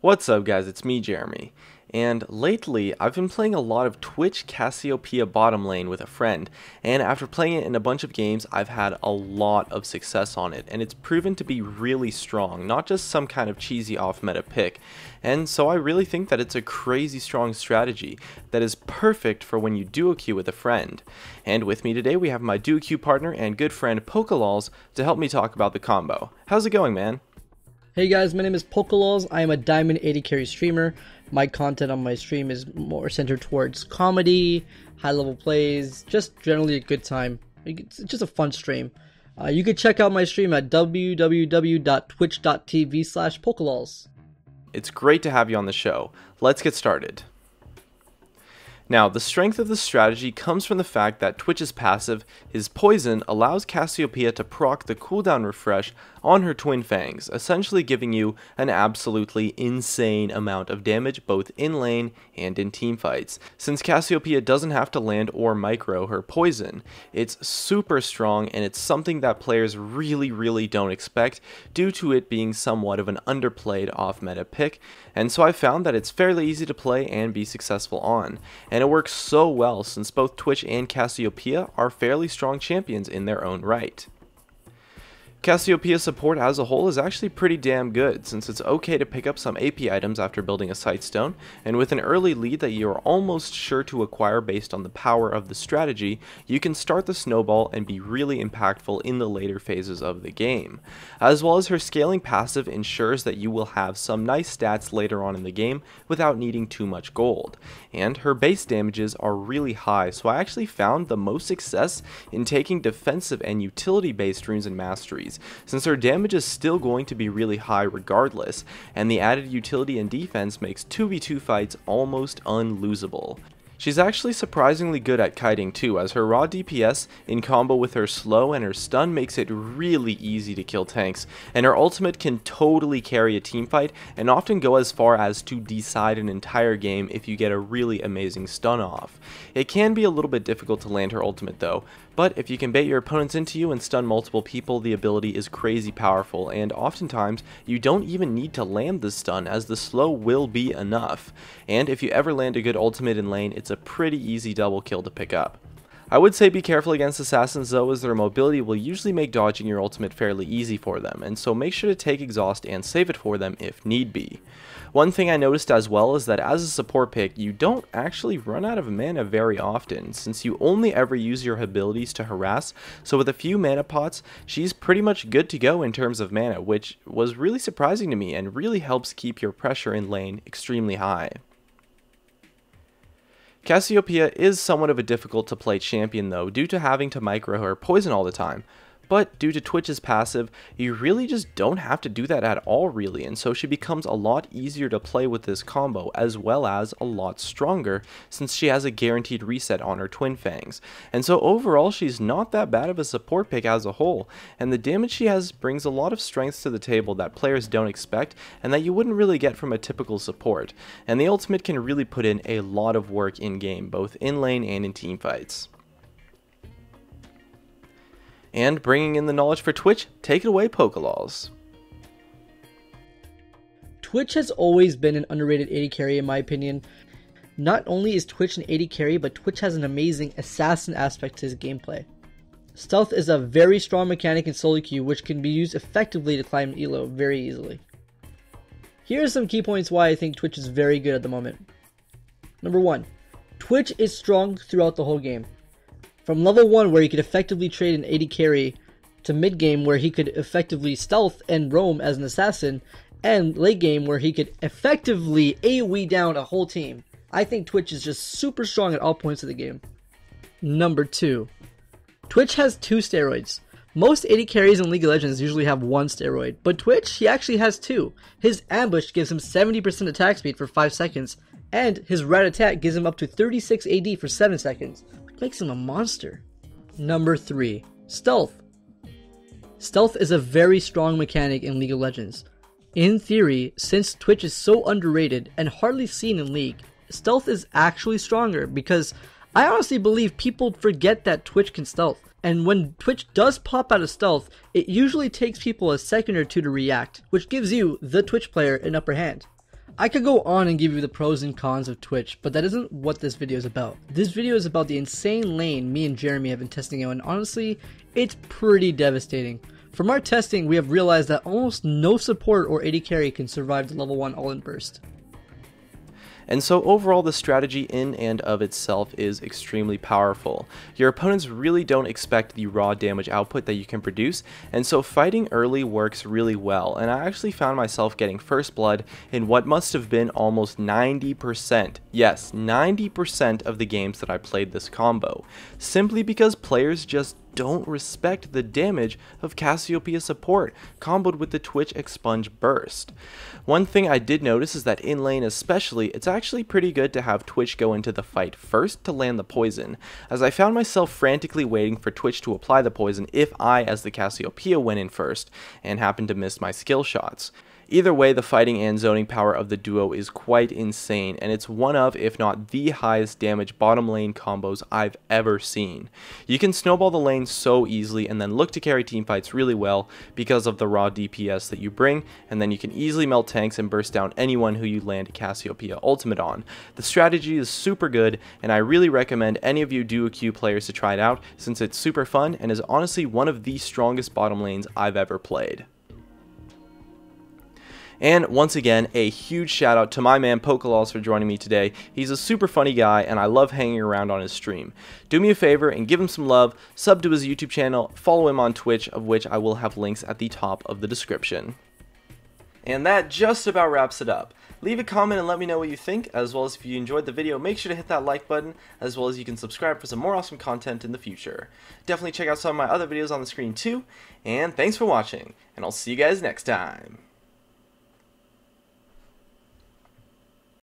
What's up guys, it's me Jeremy, and lately I've been playing a lot of Twitch Cassiopeia bottom lane with a friend, and after playing it in a bunch of games I've had a lot of success on it, and it's proven to be really strong, not just some kind of cheesy off meta pick, and so I really think that it's a crazy strong strategy that is perfect for when you duo queue with a friend. And with me today we have my duo queue partner and good friend Pokelawls to help me talk about the combo. How's it going, man? Hey guys, my name is Pokelawls. I am a Diamond 80 carry streamer. My content on my stream is more centered towards comedy, high level plays, just generally a good time. It's just a fun stream. You can check out my stream at www.twitch.tv/Pokelawls. It's great to have you on the show. Let's get started. Now, the strength of the strategy comes from the fact that Twitch's passive, his Poison, allows Cassiopeia to proc the cooldown refresh on her Twin Fangs, essentially giving you an absolutely insane amount of damage both in lane and in teamfights. Since Cassiopeia doesn't have to land or micro her Poison, it's super strong and it's something that players really don't expect due to it being somewhat of an underplayed off-meta pick, and so I found that it's fairly easy to play and be successful on. And it works so well since both Twitch and Cassiopeia are fairly strong champions in their own right. Cassiopeia's support as a whole is actually pretty damn good, since it's okay to pick up some AP items after building a Sightstone, and with an early lead that you are almost sure to acquire based on the power of the strategy, you can start the snowball and be really impactful in the later phases of the game. As well as her scaling passive ensures that you will have some nice stats later on in the game without needing too much gold. And her base damages are really high, so I actually found the most success in taking defensive and utility based runes and masteries, since her damage is still going to be really high regardless, and the added utility and defense makes 2v2 fights almost unlosable. She's actually surprisingly good at kiting too, as her raw DPS in combo with her slow and her stun makes it really easy to kill tanks, and her ultimate can totally carry a teamfight and often go as far as to decide an entire game if you get a really amazing stun off. It can be a little bit difficult to land her ultimate though, but if you can bait your opponents into you and stun multiple people, the ability is crazy powerful, and oftentimes you don't even need to land the stun as the slow will be enough. And if you ever land a good ultimate in lane, it's a pretty easy double kill to pick up. I would say be careful against assassins though, as their mobility will usually make dodging your ultimate fairly easy for them, and so make sure to take exhaust and save it for them if need be. One thing I noticed as well is that as a support pick, you don't actually run out of mana very often, since you only ever use your abilities to harass, so with a few mana pots, she's pretty much good to go in terms of mana, which was really surprising to me and really helps keep your pressure in lane extremely high. Cassiopeia is somewhat of a difficult to play champion though, due to having to micro her Poison all the time. But due to Twitch's passive, you really just don't have to do that at all really, and so she becomes a lot easier to play with this combo, as well as a lot stronger, since she has a guaranteed reset on her Twin Fangs. And so overall, she's not that bad of a support pick as a whole, and the damage she has brings a lot of strengths to the table that players don't expect, and that you wouldn't really get from a typical support. And the ultimate can really put in a lot of work in game, both in lane and in teamfights. And bringing in the knowledge for Twitch, take it away, Pokelawls. Twitch has always been an underrated 80 carry in my opinion. Not only is Twitch an 80 carry, but Twitch has an amazing assassin aspect to his gameplay. Stealth is a very strong mechanic in solo queue which can be used effectively to climb elo very easily. Here are some key points why I think Twitch is very good at the moment. Number 1. Twitch is strong throughout the whole game. From level 1 where he could effectively trade an 80 carry, to mid game where he could effectively stealth and roam as an assassin, and late game where he could effectively AoE down a whole team. I think Twitch is just super strong at all points of the game. Number 2. Twitch has 2 steroids. Most 80 carries in League of Legends usually have 1 steroid, but Twitch, he actually has 2. His ambush gives him 70% attack speed for 5 seconds, and his rat attack gives him up to 36 AD for 7 seconds. Makes him a monster. Number 3. Stealth. Stealth is a very strong mechanic in League of Legends. In theory, since Twitch is so underrated and hardly seen in League, stealth is actually stronger because I honestly believe people forget that Twitch can stealth. And when Twitch does pop out of stealth, it usually takes people a second or two to react, which gives you, the Twitch player, an upper hand. I could go on and give you the pros and cons of Twitch, but that isn't what this video is about. This video is about the insane lane me and Jeremy have been testing out, and honestly, it's pretty devastating. From our testing, we have realized that almost no support or AD carry can survive the level 1 all-in burst. And so overall, the strategy in and of itself is extremely powerful. Your opponents really don't expect the raw damage output that you can produce, and so fighting early works really well, and I actually found myself getting first blood in what must have been almost 90%, yes, 90% of the games that I played this combo, simply because players just don't respect the damage of Cassiopeia support, comboed with the Twitch Expunge burst. One thing I did notice is that in lane especially, it's actually pretty good to have Twitch go into the fight first to land the poison, as I found myself frantically waiting for Twitch to apply the poison if I, as the Cassiopeia, went in first, and happened to miss my skill shots. Either way, the fighting and zoning power of the duo is quite insane, and it's one of, if not the highest damage bottom lane combos I've ever seen. You can snowball the lane so easily and then look to carry teamfights really well because of the raw DPS that you bring, and then you can easily melt tanks and burst down anyone who you land Cassiopeia ultimate on. The strategy is super good, and I really recommend any of you duo queue players to try it out, since it's super fun and is honestly one of the strongest bottom lanes I've ever played. And once again, a huge shout out to my man Pokelawls for joining me today. He's a super funny guy, and I love hanging around on his stream. Do me a favor and give him some love, sub to his YouTube channel, follow him on Twitch, of which I will have links at the top of the description. And that just about wraps it up. Leave a comment and let me know what you think, as well as if you enjoyed the video, make sure to hit that like button, as well as you can subscribe for some more awesome content in the future. Definitely check out some of my other videos on the screen too, and thanks for watching, and I'll see you guys next time.